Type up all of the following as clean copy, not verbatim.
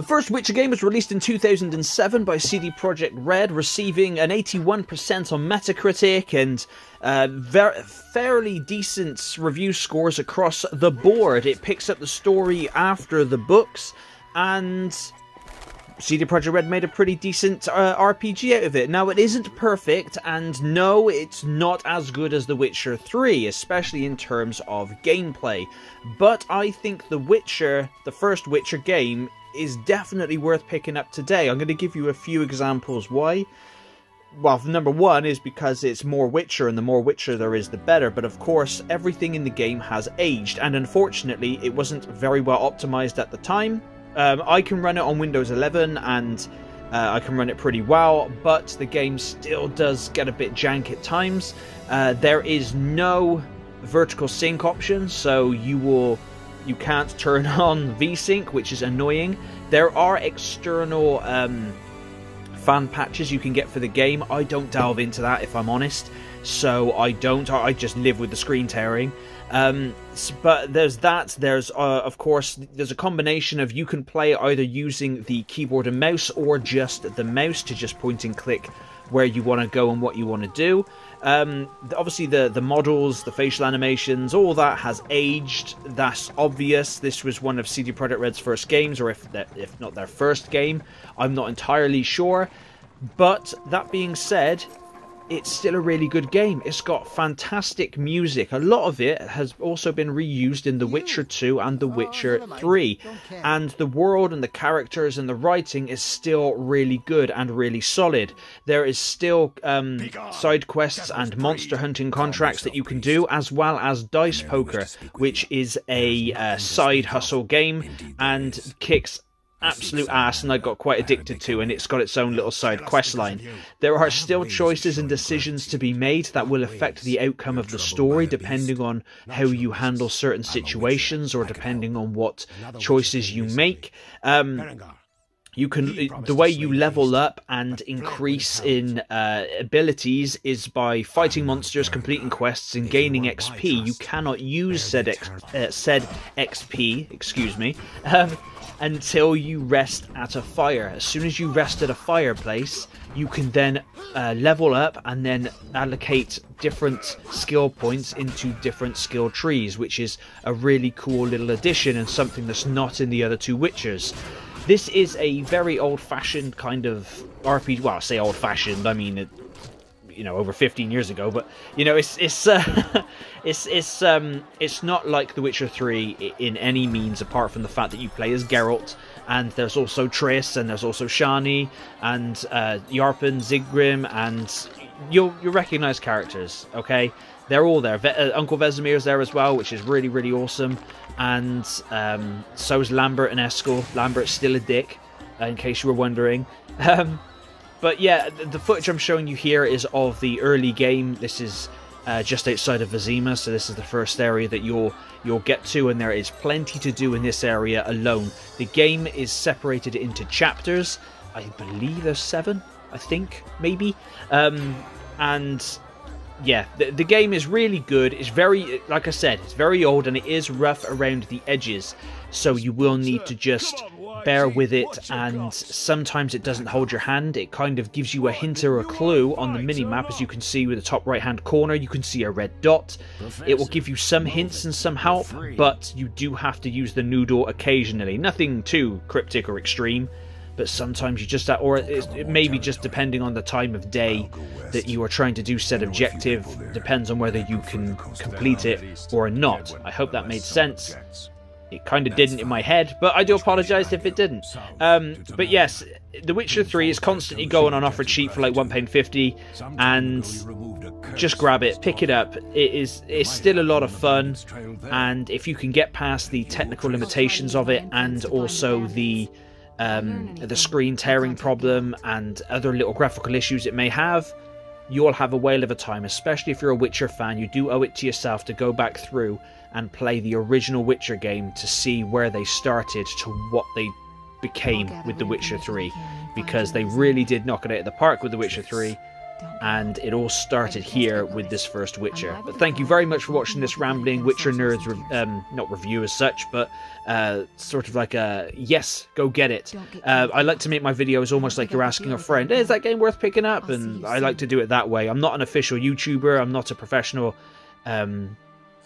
first Witcher game was released in 2007 by CD Projekt Red, receiving an 81% on Metacritic and fairly decent review scores across the board. It picks up the story after the books, and CD Projekt Red made a pretty decent RPG out of it. Now, it isn't perfect, and no, it's not as good as The Witcher 3, especially in terms of gameplay. But I think The Witcher, the first Witcher game, is definitely worth picking up today. I'm going to give you a few examples why. Well, number one is because it's more Witcher, and the more Witcher there is, the better. But of course, everything in the game has aged, and unfortunately, it wasn't very well optimized at the time. I can run it on Windows 11 and I can run it pretty well, but the game still does get a bit jank at times. There is no vertical sync option, so you can't turn on VSync, which is annoying. There are external fan patches you can get for the game. I don't delve into that, if I'm honest, so I just live with the screen tearing. But there's that. There's of course there's a combination of, you can play either using the keyboard and mouse or just the mouse to just point and click where you want to go and what you want to do. Obviously the models, the facial animations, all that has aged. That's obvious. This was one of CD Projekt Red's first games, or if not their first game, I'm not entirely sure. But that being said, it's still a really good game. It's got fantastic music. A lot of it has also been reused in The Witcher 2 and The Witcher 3. And the world and the characters and the writing is still really good and really solid. There is still side quests and monster hunting contracts that you can do, as well as Dice Poker, which is a side hustle game and kicks absolute ass, and I got quite addicted to, and it's got its own little side quest line. There are still choices and decisions to be made that will affect the outcome of the story, depending on how you handle certain situations or depending on what choices you make. You can, the way you level up and increase in abilities is by fighting monsters, completing quests, and gaining XP. You cannot use said XP, excuse me, until you rest at a fire. As soon as you rest at a fireplace, you can then level up and then allocate different skill points into different skill trees, which is a really cool little addition and something that's not in the other two Witchers. This is a very old-fashioned kind of RPG. Well, I say old-fashioned, I mean, over 15 years ago. But it's not like The Witcher 3 in any means, apart from the fact that you play as Geralt, and there's also Triss, and there's also Shani, and Yarpen, Zigrim, and you'll recognize characters. Okay, they're all there. Uncle Vesemir's there as well, which is really, really awesome. And so is Lambert and Eskel. Lambert's still a dick, in case you were wondering. But yeah, the footage I'm showing you here is of the early game. This is just outside of Vizima, so this is the first area that you'll get to, and there is plenty to do in this area alone. The game is separated into chapters. I believe there's 7, I think, maybe. And yeah, the game is really good. It's very, like I said, it's very old, and it is rough around the edges, so you will need to just bear with it, and sometimes it doesn't hold your hand. It kind of gives you a hint or a clue on the mini-map. As you can see with the top right hand corner, you can see a red dot. It will give you some hints and some help, but you do have to use the noodle occasionally. Nothing too cryptic or extreme, but sometimes you just, or it may be just depending on the time of day that you are trying to do said objective, depends on whether you can complete it or not. I hope that made sense. It kind of didn't in my head, but I do apologise if it didn't. But yes, The Witcher 3 is constantly going on offer cheap for like £1.50, and just grab it, pick it up. It's still a lot of fun, and if you can get past the technical limitations of it, and also the screen tearing problem and other little graphical issues it may have, you'll have a whale of a time. Especially if you're a Witcher fan, you do owe it to yourself to go back through and play the original Witcher game to see where they started to what they became with The Witcher 3, because they really did knock it out of the park with The Witcher 3, and it all started here with this first Witcher. But thank you very much for watching this rambling Witcher Nerds, not review as such, but sort of like a, yes, go get it. I like to make my videos almost like you're asking a friend, hey, is that game worth picking up? And I like to do it that way. I'm not an official YouTuber, I'm not a professional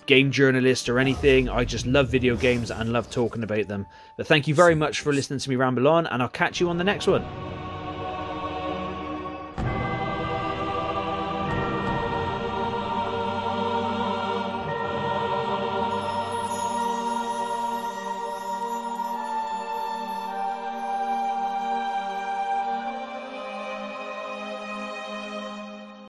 game journalist or anything. I just love video games and love talking about them. But thank you very much for listening to me ramble on, and I'll catch you on the next one.